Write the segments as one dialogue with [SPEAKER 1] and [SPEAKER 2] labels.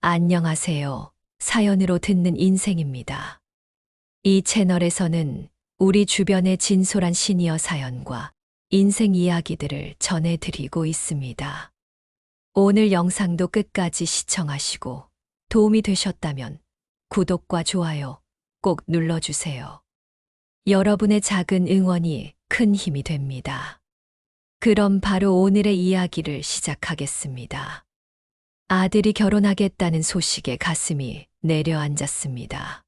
[SPEAKER 1] 안녕하세요. 사연으로 듣는 인생입니다. 이 채널에서는 우리 주변의 진솔한 시니어 사연과 인생 이야기들을 전해드리고 있습니다. 오늘 영상도 끝까지 시청하시고 도움이 되셨다면 구독과 좋아요 꼭 눌러주세요. 여러분의 작은 응원이 큰 힘이 됩니다. 그럼 바로 오늘의 이야기를 시작하겠습니다. 아들이 결혼하겠다는 소식에 가슴이 내려앉았습니다.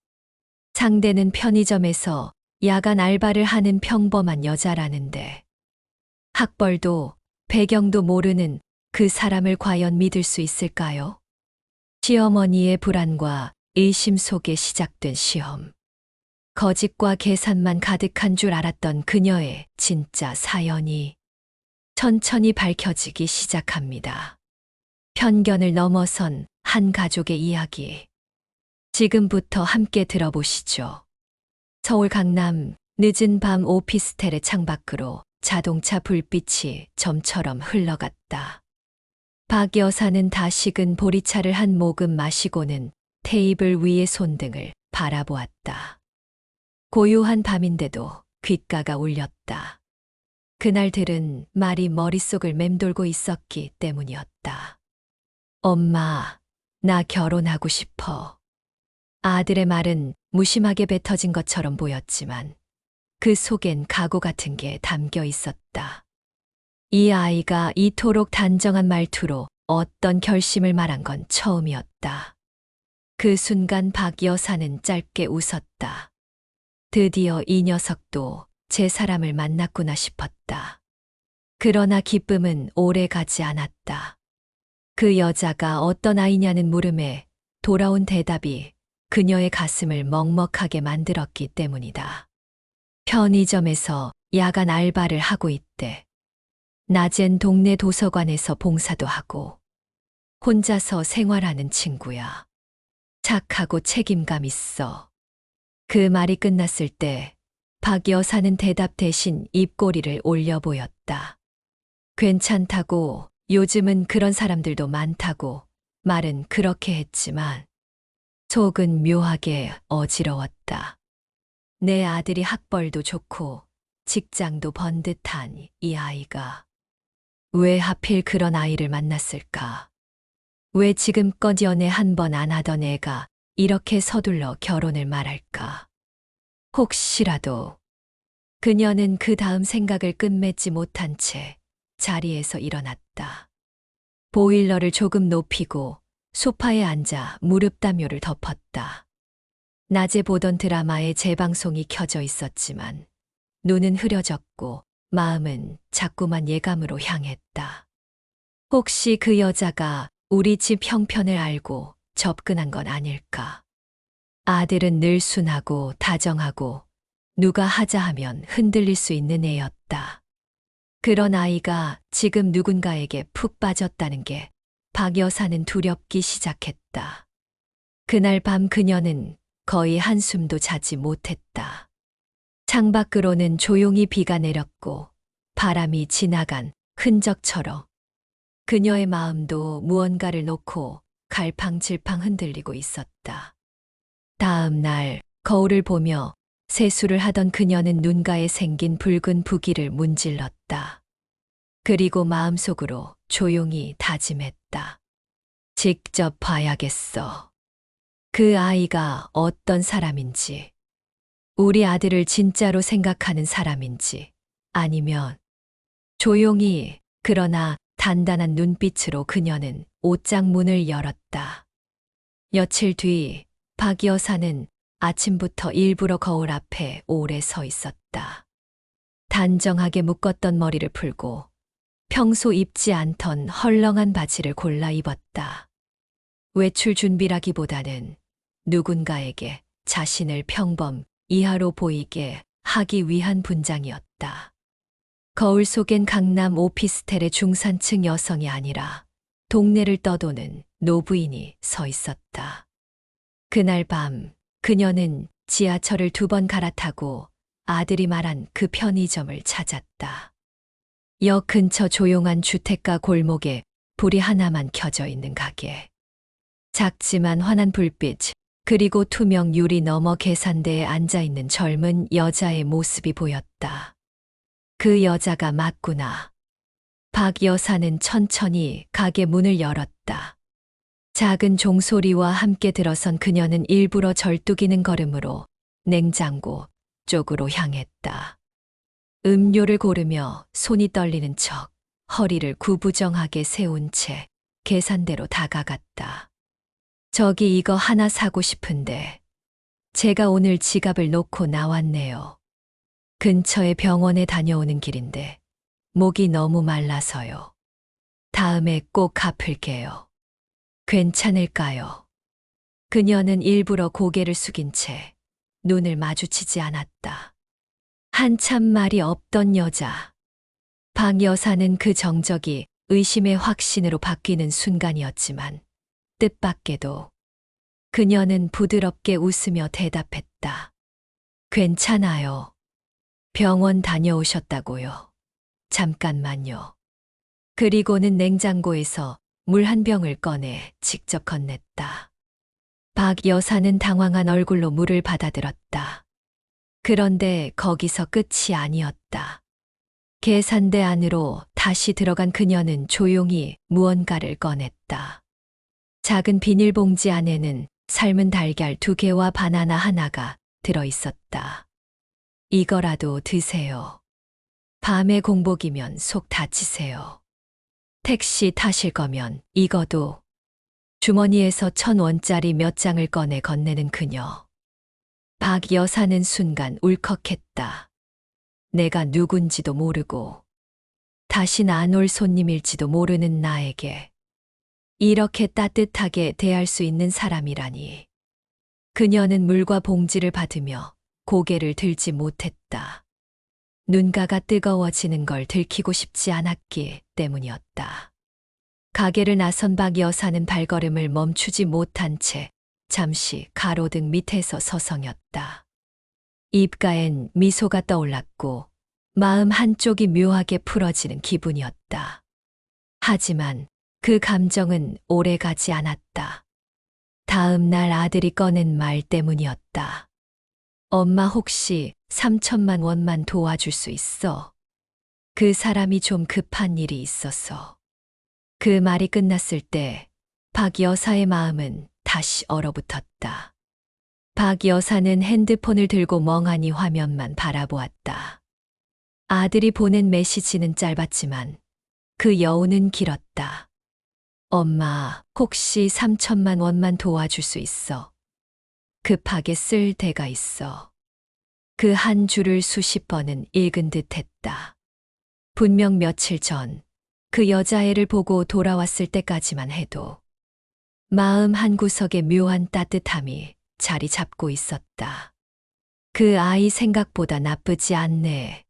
[SPEAKER 1] 상대는 편의점에서 야간 알바를 하는 평범한 여자라는데 학벌도 배경도 모르는 그 사람을 과연 믿을 수 있을까요? 시어머니의 불안과 의심 속에 시작된 시험. 거짓과 계산만 가득한 줄 알았던 그녀의 진짜 사연이 천천히 밝혀지기 시작합니다. 편견을 넘어선 한 가족의 이야기. 지금부터 함께 들어보시죠. 서울 강남 늦은 밤 오피스텔의 창밖으로 자동차 불빛이 점처럼 흘러갔다. 박 여사는 다 식은 보리차를 한 모금 마시고는 테이블 위의 손등을 바라보았다. 고요한 밤인데도 귓가가 울렸다. 그날 들은 말이 머릿속을 맴돌고 있었기 때문이었다. 엄마, 나 결혼하고 싶어. 아들의 말은 무심하게 뱉어진 것처럼 보였지만 그 속엔 각오 같은 게 담겨 있었다. 이 아이가 이토록 단정한 말투로 어떤 결심을 말한 건 처음이었다. 그 순간 박 여사는 짧게 웃었다. 드디어 이 녀석도 제 사람을 만났구나 싶었다. 그러나 기쁨은 오래 가지 않았다. 그 여자가 어떤 아이냐는 물음에 돌아온 대답이 그녀의 가슴을 먹먹하게 만들었기 때문이다. 편의점에서 야간 알바를 하고 있대. 낮엔 동네 도서관에서 봉사도 하고 혼자서 생활하는 친구야. 착하고 책임감 있어. 그 말이 끝났을 때 박 여사는 대답 대신 입꼬리를 올려 보였다. 괜찮다고, 요즘은 그런 사람들도 많다고 말은 그렇게 했지만 속은 묘하게 어지러웠다. 내 아들이 학벌도 좋고 직장도 번듯한 이 아이가 왜 하필 그런 아이를 만났을까? 왜 지금껏 연애 한 번 안 하던 애가 이렇게 서둘러 결혼을 말할까? 혹시라도 그녀는 그 다음 생각을 끝맺지 못한 채 자리에서 일어났다. 보일러를 조금 높이고 소파에 앉아 무릎 담요를 덮었다. 낮에 보던 드라마의 재방송이 켜져 있었지만 눈은 흐려졌고 마음은 자꾸만 예감으로 향했다. 혹시 그 여자가 우리 집 형편을 알고 접근한 건 아닐까? 아들은 늘 순하고 다정하고 누가 하자 하면 흔들릴 수 있는 애였다. 그런 아이가 지금 누군가에게 푹 빠졌다는 게 박 여사는 두렵기 시작했다. 그날 밤 그녀는 거의 한숨도 자지 못했다. 창밖으로는 조용히 비가 내렸고 바람이 지나간 흔적처럼 그녀의 마음도 무언가를 놓고 갈팡질팡 흔들리고 있었다. 다음 날 거울을 보며 세수를 하던 그녀는 눈가에 생긴 붉은 부기를 문질렀다. 그리고 마음속으로 조용히 다짐했다. 직접 봐야겠어. 그 아이가 어떤 사람인지, 우리 아들을 진짜로 생각하는 사람인지, 아니면 조용히 그러나 단단한 눈빛으로 그녀는 옷장 문을 열었다. 며칠 뒤 박 여사는 아침부터 일부러 거울 앞에 오래 서 있었다. 단정하게 묶었던 머리를 풀고 평소 입지 않던 헐렁한 바지를 골라 입었다. 외출 준비라기보다는 누군가에게 자신을 평범 이하로 보이게 하기 위한 분장이었다. 거울 속엔 강남 오피스텔의 중산층 여성이 아니라 동네를 떠도는 노부인이 서 있었다. 그날 밤 그녀는 지하철을 2번 갈아타고 아들이 말한 그 편의점을 찾았다. 역 근처 조용한 주택가 골목에 불이 하나만 켜져 있는 가게. 작지만 환한 불빛, 그리고 투명 유리 너머 계산대에 앉아있는 젊은 여자의 모습이 보였다. 그 여자가 맞구나. 박 여사는 천천히 가게 문을 열었다. 작은 종소리와 함께 들어선 그녀는 일부러 절뚝이는 걸음으로 냉장고 쪽으로 향했다. 음료를 고르며 손이 떨리는 척 허리를 구부정하게 세운 채 계산대로 다가갔다. 저기 이거 하나 사고 싶은데 제가 오늘 지갑을 놓고 나왔네요. 근처에 병원에 다녀오는 길인데 목이 너무 말라서요. 다음에 꼭 갚을게요. 괜찮을까요? 그녀는 일부러 고개를 숙인 채 눈을 마주치지 않았다. 한참 말이 없던 여자. 박 여사는 그 정적이 의심의 확신으로 바뀌는 순간이었지만 뜻밖에도 그녀는 부드럽게 웃으며 대답했다. 괜찮아요. 병원 다녀오셨다고요. 잠깐만요. 그리고는 냉장고에서 물 한 병을 꺼내 직접 건넸다. 박 여사는 당황한 얼굴로 물을 받아들었다. 그런데 거기서 끝이 아니었다. 계산대 안으로 다시 들어간 그녀는 조용히 무언가를 꺼냈다. 작은 비닐봉지 안에는 삶은 달걀 2개와 바나나 하나가 들어 있었다. 이거라도 드세요. 밤에 공복이면 속 다치세요. 택시 타실 거면 이거도. 주머니에서 1,000원짜리 몇 장을 꺼내 건네는 그녀. 박 여사는 순간 울컥했다. 내가 누군지도 모르고 다신 안 올 손님일지도 모르는 나에게 이렇게 따뜻하게 대할 수 있는 사람이라니. 그녀는 물과 봉지를 받으며 고개를 들지 못했다. 눈가가 뜨거워지는 걸 들키고 싶지 않았기 때문이었다. 가게를 나선 박 여사는 발걸음을 멈추지 못한 채 잠시 가로등 밑에서 서성였다. 입가엔 미소가 떠올랐고 마음 한쪽이 묘하게 풀어지는 기분이었다. 하지만 그 감정은 오래 가지 않았다. 다음 날 아들이 꺼낸 말 때문이었다. 엄마 혹시 3천만 원만 도와줄 수 있어? 그 사람이 좀 급한 일이 있어서. 그 말이 끝났을 때 박 여사의 마음은 다시 얼어붙었다. 박 여사는 핸드폰을 들고 멍하니 화면만 바라보았다. 아들이 보낸 메시지는 짧았지만 그 여운은 길었다. 엄마, 혹시 3천만 원만 도와줄 수 있어? 급하게 쓸 데가 있어. 그 한 줄을 수십 번은 읽은 듯 했다. 분명 며칠 전 그 여자애를 보고 돌아왔을 때까지만 해도 마음 한구석에 묘한 따뜻함이 자리 잡고 있었다. 그 아이 생각보다 나쁘지 않네.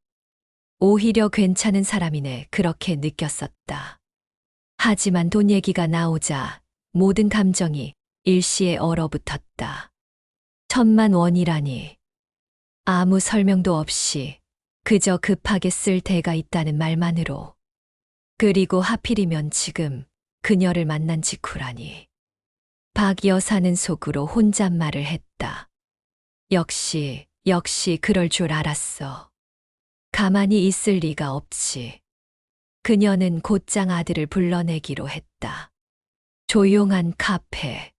[SPEAKER 1] 오히려 괜찮은 사람이네, 그렇게 느꼈었다. 하지만 돈 얘기가 나오자 모든 감정이 일시에 얼어붙었다. 1,000만 원이라니. 아무 설명도 없이 그저 급하게 쓸 데가 있다는 말만으로. 그리고 하필이면 지금 그녀를 만난 직후라니. 박 여사는 속으로 혼잣말을 했다. 역시 그럴 줄 알았어. 가만히 있을 리가 없지. 그녀는 곧장 아들을 불러내기로 했다. 조용한 카페.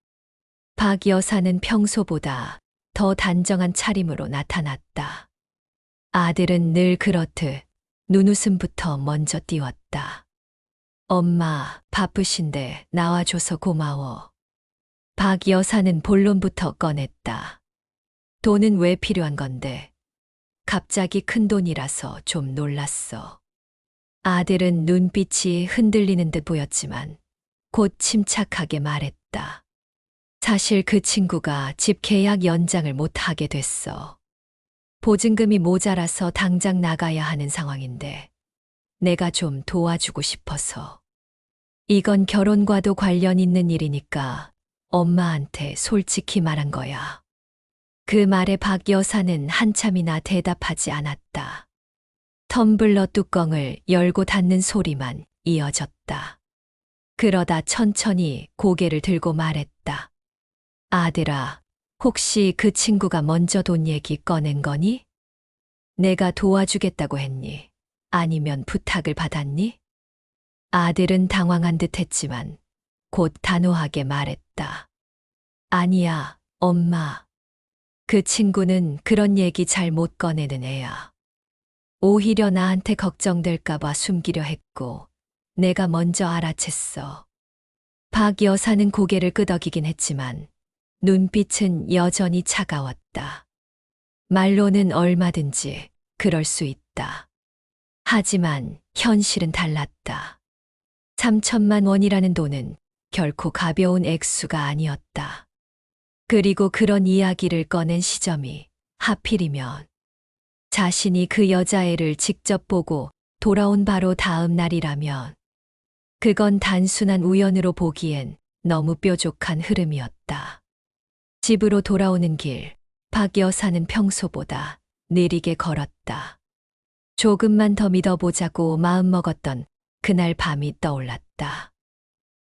[SPEAKER 1] 박 여사는 평소보다 더 단정한 차림으로 나타났다. 아들은 늘 그렇듯 눈웃음부터 먼저 띄웠다. 엄마, 바쁘신데 나와줘서 고마워. 박 여사는 본론부터 꺼냈다. 돈은 왜 필요한 건데? 갑자기 큰 돈이라서 좀 놀랐어. 아들은 눈빛이 흔들리는 듯 보였지만 곧 침착하게 말했다. 사실 그 친구가 집 계약 연장을 못하게 됐어. 보증금이 모자라서 당장 나가야 하는 상황인데 내가 좀 도와주고 싶어서. 이건 결혼과도 관련 있는 일이니까 엄마한테 솔직히 말한 거야. 그 말에 박 여사는 한참이나 대답하지 않았다. 텀블러 뚜껑을 열고 닫는 소리만 이어졌다. 그러다 천천히 고개를 들고 말했다. 아들아, 혹시 그 친구가 먼저 돈 얘기 꺼낸 거니? 내가 도와주겠다고 했니? 아니면 부탁을 받았니? 아들은 당황한 듯 했지만 곧 단호하게 말했다. 아니야, 엄마. 그 친구는 그런 얘기 잘 못 꺼내는 애야. 오히려 나한테 걱정될까봐 숨기려 했고, 내가 먼저 알아챘어. 박 여사는 고개를 끄덕이긴 했지만, 눈빛은 여전히 차가웠다. 말로는 얼마든지 그럴 수 있다. 하지만 현실은 달랐다. 3천만 원이라는 돈은 결코 가벼운 액수가 아니었다. 그리고 그런 이야기를 꺼낸 시점이 하필이면 자신이 그 여자애를 직접 보고 돌아온 바로 다음 날이라면 그건 단순한 우연으로 보기엔 너무 뾰족한 흐름이었다. 집으로 돌아오는 길, 박 여사는 평소보다 느리게 걸었다. 조금만 더 믿어보자고 마음먹었던 그날 밤이 떠올랐다.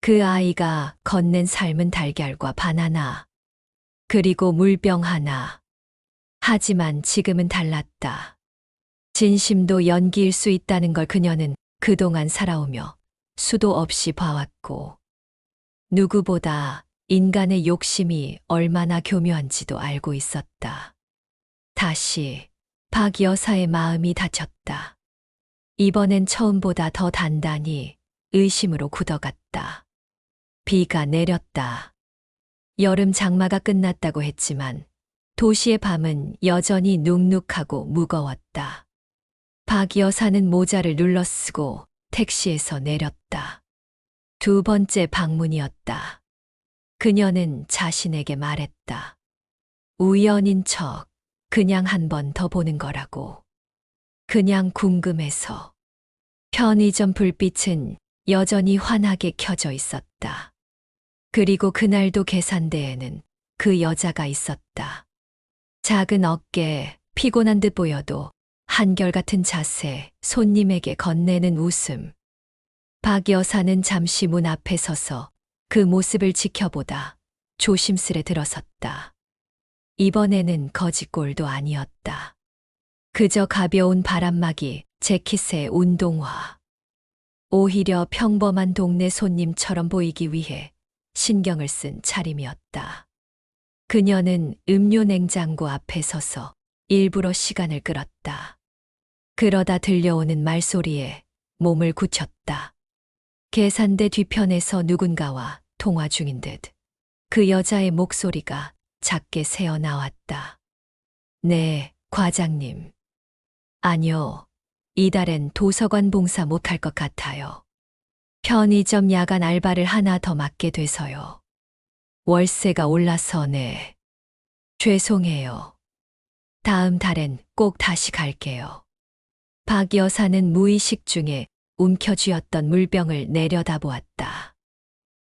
[SPEAKER 1] 그 아이가 건넨 삶은 달걀과 바나나, 그리고 물병 하나. 하지만 지금은 달랐다. 진심도 연기일 수 있다는 걸 그녀는 그동안 살아오며 수도 없이 봐왔고, 누구보다 인간의 욕심이 얼마나 교묘한지도 알고 있었다. 다시 박 여사의 마음이 다쳤다. 이번엔 처음보다 더 단단히 의심으로 굳어갔다. 비가 내렸다. 여름 장마가 끝났다고 했지만 도시의 밤은 여전히 눅눅하고 무거웠다. 박 여사는 모자를 눌러쓰고 택시에서 내렸다. 두 번째 방문이었다. 그녀는 자신에게 말했다. 우연인 척 그냥 한 번 더 보는 거라고. 그냥 궁금해서. 편의점 불빛은 여전히 환하게 켜져 있었다. 그리고 그날도 계산대에는 그 여자가 있었다. 작은 어깨, 피곤한 듯 보여도 한결같은 자세, 손님에게 건네는 웃음. 박 여사는 잠시 문 앞에 서서 그 모습을 지켜보다 조심스레 들어섰다. 이번에는 거지꼴도 아니었다. 그저 가벼운 바람막이, 재킷의 운동화. 오히려 평범한 동네 손님처럼 보이기 위해 신경을 쓴 차림이었다. 그녀는 음료 냉장고 앞에 서서 일부러 시간을 끌었다. 그러다 들려오는 말소리에 몸을 굳혔다. 계산대 뒤편에서 누군가와 통화 중인 듯 그 여자의 목소리가 작게 새어 나왔다. 네, 과장님. 아니요, 이달엔 도서관 봉사 못할 것 같아요. 편의점 야간 알바를 하나 더 맡게 돼서요. 월세가 올라서 네. 죄송해요. 다음 달엔 꼭 다시 갈게요. 박 여사는 무의식 중에 움켜쥐었던 물병을 내려다보았다.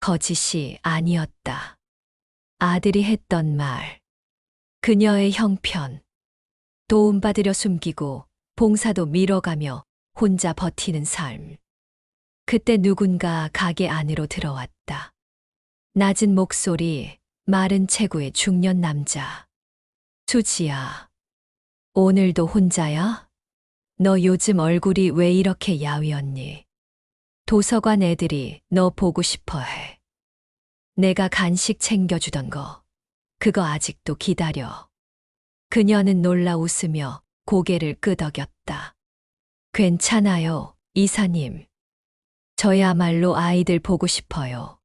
[SPEAKER 1] 거짓이 아니었다. 아들이 했던 말. 그녀의 형편. 도움받으려 숨기고 봉사도 미뤄가며 혼자 버티는 삶. 그때 누군가 가게 안으로 들어왔다. 낮은 목소리, 마른 체구의 중년 남자. 수지야. 오늘도 혼자야? 너 요즘 얼굴이 왜 이렇게 야위었니? 도서관 애들이 너 보고 싶어 해. 내가 간식 챙겨주던 거, 그거 아직도 기다려. 그녀는 놀라 웃으며 고개를 끄덕였다. 괜찮아요, 이사님. 저야말로 아이들 보고 싶어요.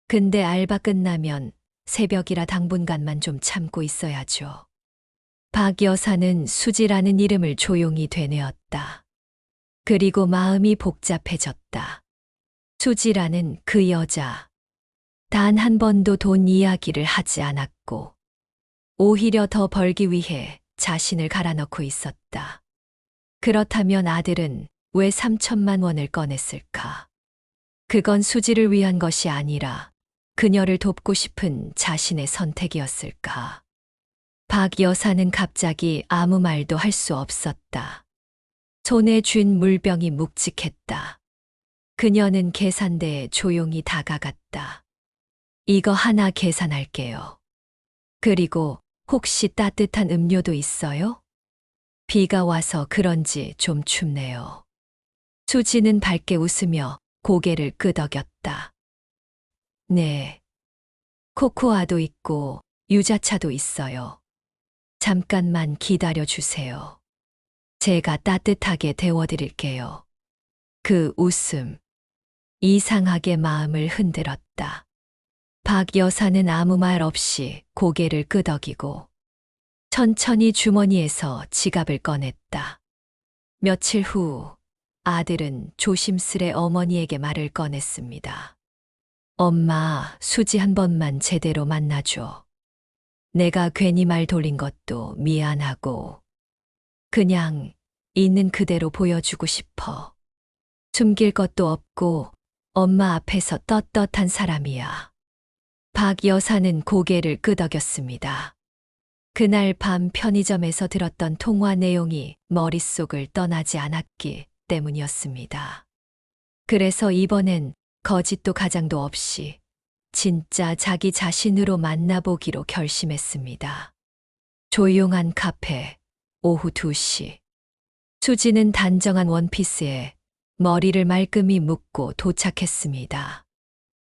[SPEAKER 1] 근데 알바 끝나면 새벽이라 당분간만 좀 참고 있어야죠. 박 여사는 수지라는 이름을 조용히 되뇌었다. 그리고 마음이 복잡해졌다. 수지라는 그 여자. 단 한 번도 돈 이야기를 하지 않았고, 오히려 더 벌기 위해 자신을 갈아넣고 있었다. 그렇다면 아들은 왜 3천만 원을 꺼냈을까? 그건 수지를 위한 것이 아니라 그녀를 돕고 싶은 자신의 선택이었을까? 박 여사는 갑자기 아무 말도 할 수 없었다. 손에 쥔 물병이 묵직했다. 그녀는 계산대에 조용히 다가갔다. 이거 하나 계산할게요. 그리고 혹시 따뜻한 음료도 있어요? 비가 와서 그런지 좀 춥네요. 수지는 밝게 웃으며 고개를 끄덕였다. 네. 코코아도 있고 유자차도 있어요. 잠깐만 기다려 주세요. 제가 따뜻하게 데워드릴게요. 그 웃음. 이상하게 마음을 흔들었다. 박 여사는 아무 말 없이 고개를 끄덕이고 천천히 주머니에서 지갑을 꺼냈다. 며칠 후 아들은 조심스레 어머니에게 말을 꺼냈습니다. 엄마, 수지 한 번만 제대로 만나줘. 내가 괜히 말 돌린 것도 미안하고 그냥 있는 그대로 보여주고 싶어. 숨길 것도 없고 엄마 앞에서 떳떳한 사람이야. 박 여사는 고개를 끄덕였습니다. 그날 밤 편의점에서 들었던 통화 내용이 머릿속을 떠나지 않았기 때문이었습니다. 그래서 이번엔 거짓도 가장도 없이 진짜 자기 자신으로 만나보기로 결심했습니다. 조용한 카페, 오후 2시. 수지는 단정한 원피스에 머리를 말끔히 묶고 도착했습니다.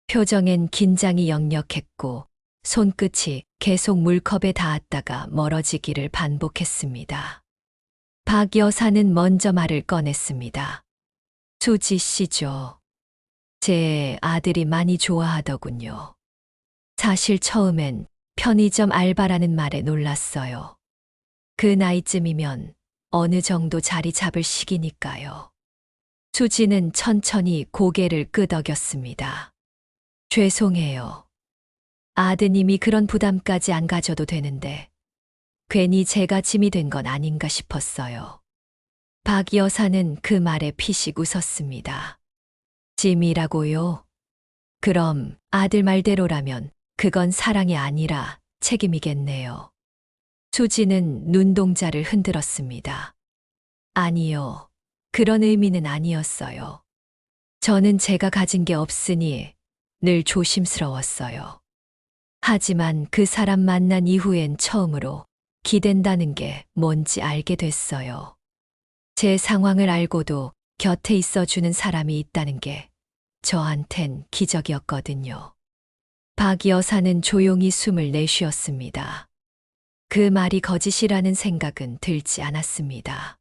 [SPEAKER 1] 표정엔 긴장이 역력했고 손끝이 계속 물컵에 닿았다가 멀어지기를 반복했습니다. 박 여사는 먼저 말을 꺼냈습니다. 수지 씨죠. 제 아들이 많이 좋아하더군요. 사실 처음엔 편의점 알바라는 말에 놀랐어요. 그 나이쯤이면 어느 정도 자리 잡을 시기니까요. 수지는 천천히 고개를 끄덕였습니다. 죄송해요. 아드님이 그런 부담까지 안 가져도 되는데 괜히 제가 짐이 된 건 아닌가 싶었어요. 박 여사는 그 말에 피식 웃었습니다. 짐이라고요? 그럼 아들 말대로라면 그건 사랑이 아니라 책임이겠네요. 수지는 눈동자를 흔들었습니다. 아니요. 그런 의미는 아니었어요. 저는 제가 가진 게 없으니 늘 조심스러웠어요. 하지만 그 사람 만난 이후엔 처음으로 기댄다는 게 뭔지 알게 됐어요. 제 상황을 알고도 곁에 있어주는 사람이 있다는 게 저한텐 기적이었거든요. 박 여사는 조용히 숨을 내쉬었습니다. 그 말이 거짓이라는 생각은 들지 않았습니다.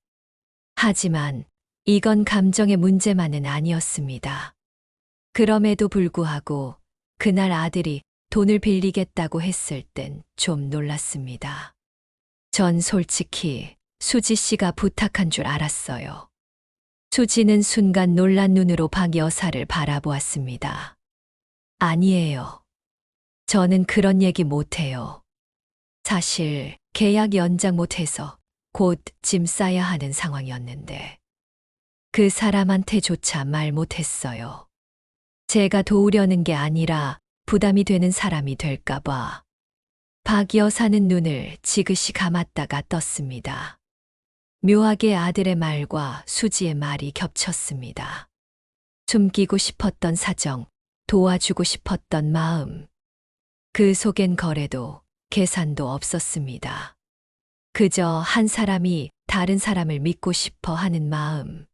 [SPEAKER 1] 하지만 이건 감정의 문제만은 아니었습니다. 그럼에도 불구하고 그날 아들이 돈을 빌리겠다고 했을 땐 좀 놀랐습니다. 전 솔직히 수지 씨가 부탁한 줄 알았어요. 수지는 순간 놀란 눈으로 박 여사를 바라보았습니다. 아니에요. 저는 그런 얘기 못해요. 사실 계약 연장 못해서 곧 짐 싸야 하는 상황이었는데 그 사람한테조차 말 못했어요. 제가 도우려는 게 아니라 부담이 되는 사람이 될까봐. 박 여사는 눈을 지그시 감았다가 떴습니다. 묘하게 아들의 말과 수지의 말이 겹쳤습니다. 숨기고 싶었던 사정, 도와주고 싶었던 마음. 그 속엔 거래도 계산도 없었습니다. 그저 한 사람이 다른 사람을 믿고 싶어 하는 마음.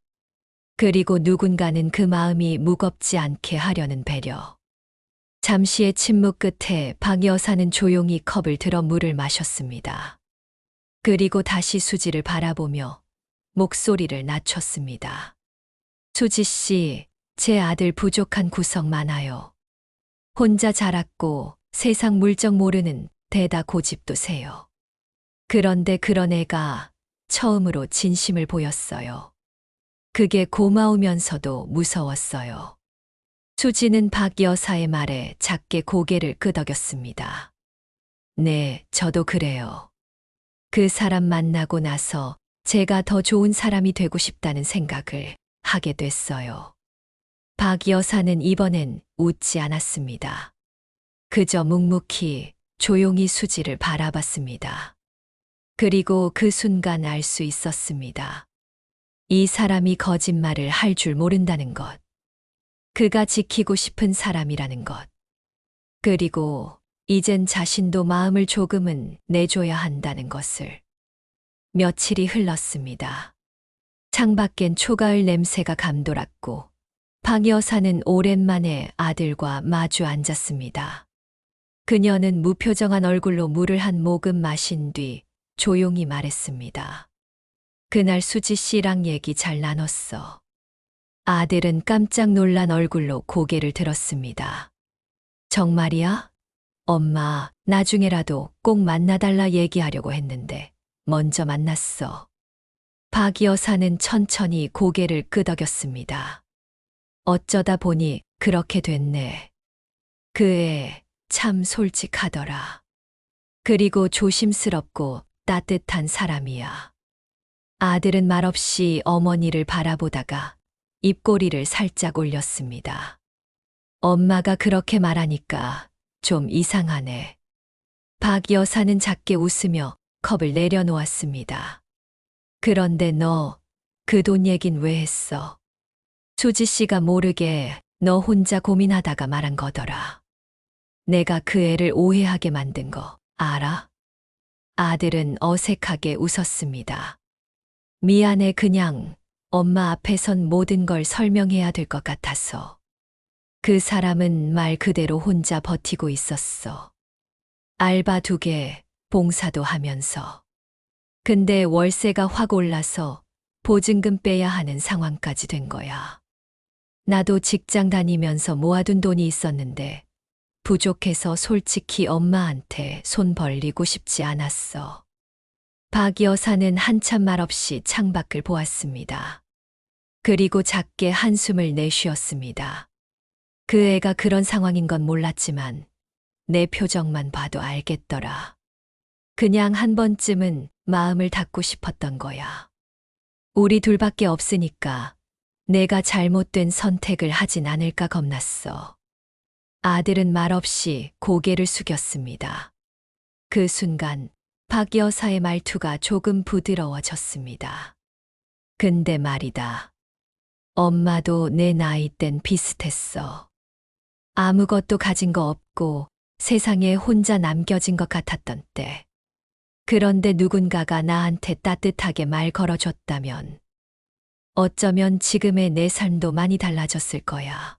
[SPEAKER 1] 그리고 누군가는 그 마음이 무겁지 않게 하려는 배려. 잠시의 침묵 끝에 박 여사는 조용히 컵을 들어 물을 마셨습니다. 그리고 다시 수지를 바라보며 목소리를 낮췄습니다. 수지 씨, 제 아들 부족한 구석 많아요. 혼자 자랐고 세상 물정 모르는 대다 고집도 세요. 그런데 그런 애가 처음으로 진심을 보였어요. 그게 고마우면서도 무서웠어요. 수지는 박 여사의 말에 작게 고개를 끄덕였습니다. 네, 저도 그래요. 그 사람 만나고 나서 제가 더 좋은 사람이 되고 싶다는 생각을 하게 됐어요. 박 여사는 이번엔 웃지 않았습니다. 그저 묵묵히 조용히 수지를 바라봤습니다. 그리고 그 순간 알 수 있었습니다. 이 사람이 거짓말을 할 줄 모른다는 것. 그가 지키고 싶은 사람이라는 것. 그리고 이젠 자신도 마음을 조금은 내줘야 한다는 것을. 며칠이 흘렀습니다. 창밖엔 초가을 냄새가 감돌았고 박 여사는 오랜만에 아들과 마주 앉았습니다. 그녀는 무표정한 얼굴로 물을 한 모금 마신 뒤 조용히 말했습니다. 그날 수지 씨랑 얘기 잘 나눴어. 아들은 깜짝 놀란 얼굴로 고개를 들었습니다. 정말이야? 엄마, 나중에라도 꼭 만나달라 얘기하려고 했는데 먼저 만났어. 박 여사는 천천히 고개를 끄덕였습니다. 어쩌다 보니 그렇게 됐네. 그 애 참 솔직하더라. 그리고 조심스럽고 따뜻한 사람이야. 아들은 말없이 어머니를 바라보다가 입꼬리를 살짝 올렸습니다. 엄마가 그렇게 말하니까 좀 이상하네. 박 여사는 작게 웃으며 컵을 내려놓았습니다. 그런데 너 그 돈 얘긴 왜 했어? 수지 씨가 모르게 너 혼자 고민하다가 말한 거더라. 내가 그 애를 오해하게 만든 거 알아? 아들은 어색하게 웃었습니다. 미안해, 그냥 엄마 앞에선 모든 걸 설명해야 될 것 같아서. 그 사람은 말 그대로 혼자 버티고 있었어. 알바 2개, 봉사도 하면서. 근데 월세가 확 올라서 보증금 빼야 하는 상황까지 된 거야. 나도 직장 다니면서 모아둔 돈이 있었는데 부족해서 솔직히 엄마한테 손 벌리고 싶지 않았어. 박 여사는 한참 말없이 창밖을 보았습니다. 그리고 작게 한숨을 내쉬었습니다. 그 애가 그런 상황인 건 몰랐지만 내 표정만 봐도 알겠더라. 그냥 한 번쯤은 마음을 닫고 싶었던 거야. 우리 둘밖에 없으니까 내가 잘못된 선택을 하진 않을까 겁났어. 아들은 말없이 고개를 숙였습니다. 그 순간 박 여사의 말투가 조금 부드러워졌습니다. 근데 말이다. 엄마도 내 나이 땐 비슷했어. 아무것도 가진 거 없고 세상에 혼자 남겨진 것 같았던 때. 그런데 누군가가 나한테 따뜻하게 말 걸어줬다면 어쩌면 지금의 내 삶도 많이 달라졌을 거야.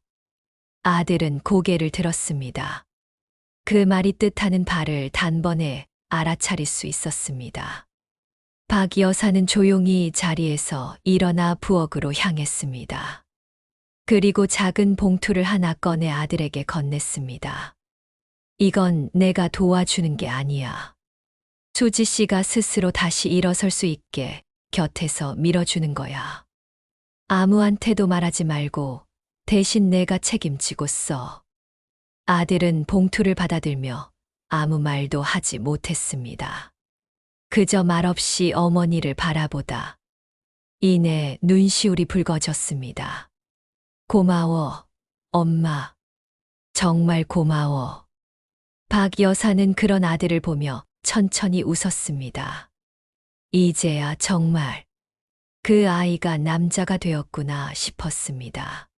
[SPEAKER 1] 아들은 고개를 들었습니다. 그 말이 뜻하는 바를 단번에 알아차릴 수 있었습니다. 박 여사는 조용히 자리에서 일어나 부엌으로 향했습니다. 그리고 작은 봉투를 하나 꺼내 아들에게 건넸습니다. 이건 내가 도와주는 게 아니야. 수지 씨가 스스로 다시 일어설 수 있게 곁에서 밀어주는 거야. 아무한테도 말하지 말고 대신 내가 책임지고 써. 아들은 봉투를 받아들며 아무 말도 하지 못했습니다. 그저 말없이 어머니를 바라보다 이내 눈시울이 붉어졌습니다. 고마워, 엄마. 정말 고마워. 박 여사는 그런 아들을 보며 천천히 웃었습니다. 이제야 정말 그 아이가 남자가 되었구나 싶었습니다.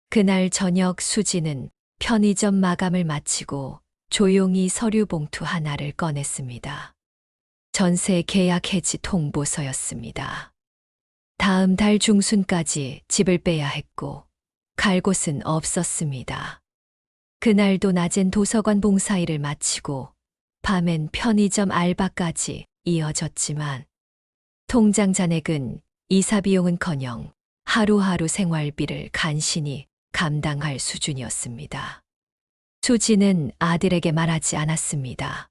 [SPEAKER 1] 그날 저녁 수지는 편의점 마감을 마치고 조용히 서류 봉투 하나를 꺼냈습니다. 전세 계약 해지 통보서였습니다. 다음 달 중순까지 집을 빼야 했고 갈 곳은 없었습니다. 그날도 낮엔 도서관 봉사일을 마치고 밤엔 편의점 알바까지 이어졌지만 통장 잔액은 이사 비용은커녕 하루하루 생활비를 간신히 감당할 수준이었습니다. 수지는 아들에게 말하지 않았습니다.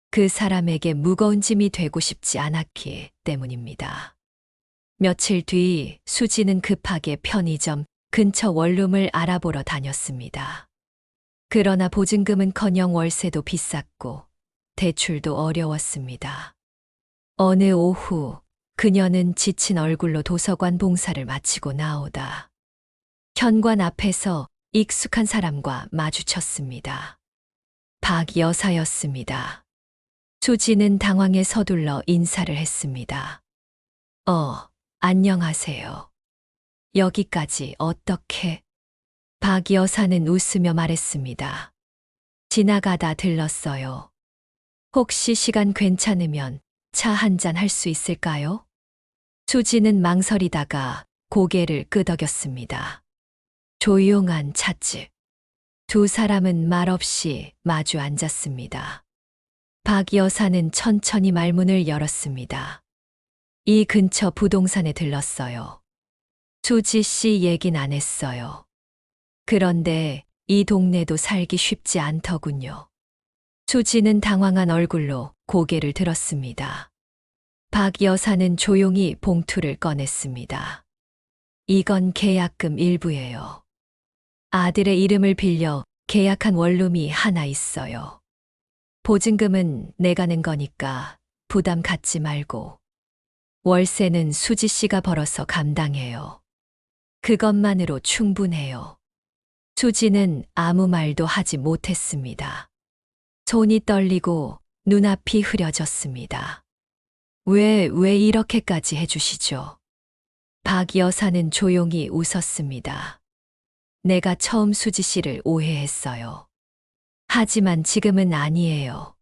[SPEAKER 1] 그 사람에게 무거운 짐이 되고 싶지 않았기 때문입니다. 며칠 뒤 수지는 급하게 편의점 근처 원룸을 알아보러 다녔습니다. 그러나 보증금은커녕 월세도 비쌌고 대출도 어려웠습니다. 어느 오후 그녀는 지친 얼굴로 도서관 봉사를 마치고 나오다 현관 앞에서 익숙한 사람과 마주쳤습니다. 박 여사였습니다. 수지는 당황해 서둘러 인사를 했습니다. 안녕하세요. 여기까지 어떻게? 박 여사는 웃으며 말했습니다. 지나가다 들렀어요. 혹시 시간 괜찮으면 차 한잔 할 수 있을까요? 수지는 망설이다가 고개를 끄덕였습니다. 조용한 찻집. 두 사람은 말없이 마주 앉았습니다. 박 여사는 천천히 말문을 열었습니다. 이 근처 부동산에 들렀어요. 수지 씨 얘긴 안 했어요. 그런데 이 동네도 살기 쉽지 않더군요. 수지는 당황한 얼굴로 고개를 들었습니다. 박 여사는 조용히 봉투를 꺼냈습니다. 이건 계약금 일부예요. 아들의 이름을 빌려 계약한 원룸이 하나 있어요. 보증금은 내가 낸 거니까 부담 갖지 말고. 월세는 수지 씨가 벌어서 감당해요. 그것만으로 충분해요. 수지는 아무 말도 하지 못했습니다. 손이 떨리고 눈앞이 흐려졌습니다. 왜 이렇게까지 해주시죠? 박 여사는 조용히 웃었습니다. 내가 처음 수지 씨를 오해했어요. 하지만 지금은 아니에요.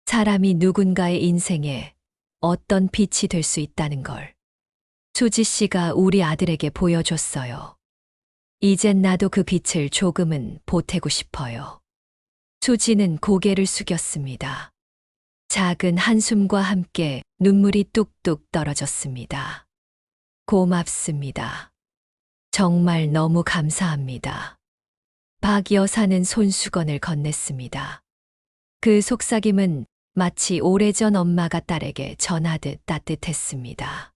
[SPEAKER 1] 사람이 누군가의 인생에 어떤 빛이 될 수 있다는 걸 수지 씨가 우리 아들에게 보여줬어요. 이젠 나도 그 빛을 조금은 보태고 싶어요. 수지는 고개를 숙였습니다. 작은 한숨과 함께 눈물이 뚝뚝 떨어졌습니다. 고맙습니다. 정말 너무 감사합니다. 박 여사는 손수건을 건넸습니다. 그 속삭임은 마치 오래전 엄마가 딸에게 전하듯 따뜻했습니다.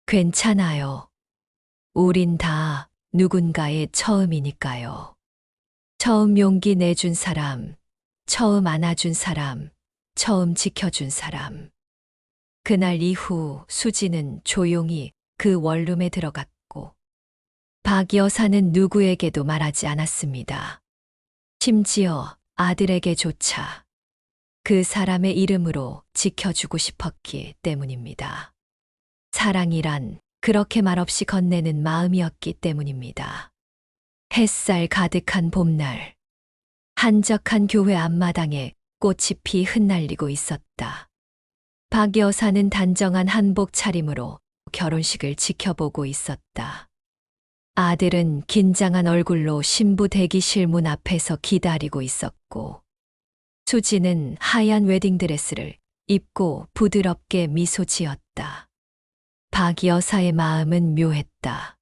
[SPEAKER 1] 괜찮아요. 우린 다 누군가의 처음이니까요. 처음 용기 내준 사람, 처음 안아준 사람, 처음 지켜준 사람. 그날 이후 수지는 조용히 그 원룸에 들어갔고 박 여사는 누구에게도 말하지 않았습니다. 심지어 아들에게조차 그 사람의 이름으로 지켜주고 싶었기 때문입니다. 사랑이란 그렇게 말없이 건네는 마음이었기 때문입니다. 햇살 가득한 봄날, 한적한 교회 앞마당에 꽃이 피 흩날리고 있었다. 박 여사는 단정한 한복 차림으로 결혼식을 지켜보고 있었다. 아들은 긴장한 얼굴로 신부 대기실 문 앞에서 기다리고 있었고, 수지는 하얀 웨딩드레스를 입고 부드럽게 미소 지었다. 박 여사의 마음은 묘했다.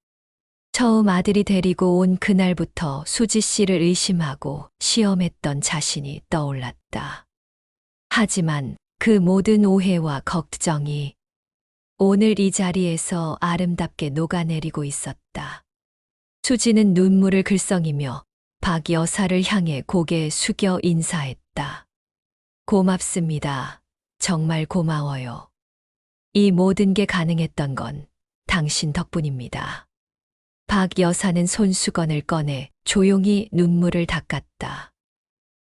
[SPEAKER 1] 처음 아들이 데리고 온 그날부터 수지 씨를 의심하고 시험했던 자신이 떠올랐다. 하지만 그 모든 오해와 걱정이 오늘 이 자리에서 아름답게 녹아내리고 있었다. 수지는 눈물을 글썽이며 박 여사를 향해 고개 숙여 인사했다. 고맙습니다. 정말 고마워요. 이 모든 게 가능했던 건 당신 덕분입니다. 박 여사는 손수건을 꺼내 조용히 눈물을 닦았다.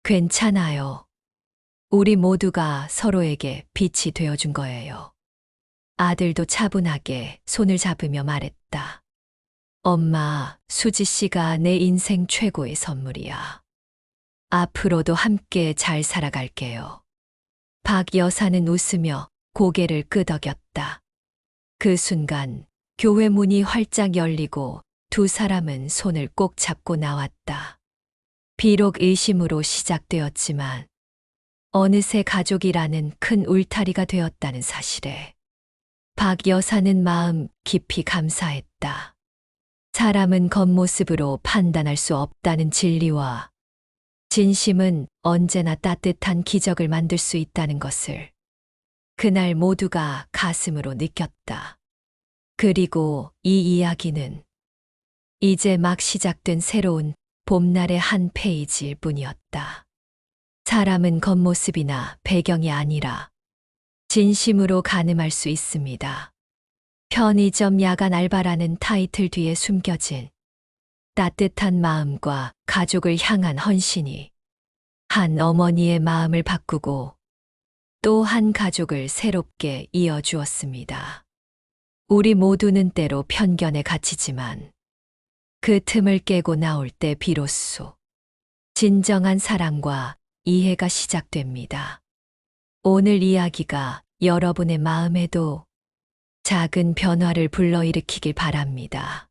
[SPEAKER 1] 괜찮아요. 우리 모두가 서로에게 빛이 되어준 거예요. 아들도 차분하게 손을 잡으며 말했다. 엄마, 수지 씨가 내 인생 최고의 선물이야. 앞으로도 함께 잘 살아갈게요. 박 여사는 웃으며 고개를 끄덕였다. 그 순간 교회 문이 활짝 열리고 두 사람은 손을 꼭 잡고 나왔다. 비록 의심으로 시작되었지만 어느새 가족이라는 큰 울타리가 되었다는 사실에 박 여사는 마음 깊이 감사했다. 사람은 겉모습으로 판단할 수 없다는 진리와 진심은 언제나 따뜻한 기적을 만들 수 있다는 것을 그날 모두가 가슴으로 느꼈다. 그리고 이 이야기는 이제 막 시작된 새로운 봄날의 한 페이지일 뿐이었다. 사람은 겉모습이나 배경이 아니라 진심으로 가늠할 수 있습니다. 편의점 야간 알바라는 타이틀 뒤에 숨겨진 따뜻한 마음과 가족을 향한 헌신이 한 어머니의 마음을 바꾸고 또 한 가족을 새롭게 이어주었습니다. 우리 모두는 때로 편견에 갇히지만 그 틈을 깨고 나올 때 비로소 진정한 사랑과 이해가 시작됩니다. 오늘 이야기가 여러분의 마음에도 작은 변화를 불러일으키길 바랍니다.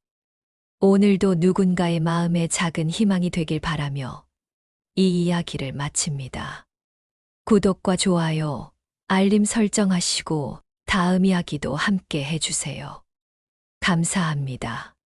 [SPEAKER 1] 오늘도 누군가의 마음에 작은 희망이 되길 바라며 이 이야기를 마칩니다. 구독과 좋아요, 알림 설정하시고 다음 이야기도 함께 해주세요. 감사합니다.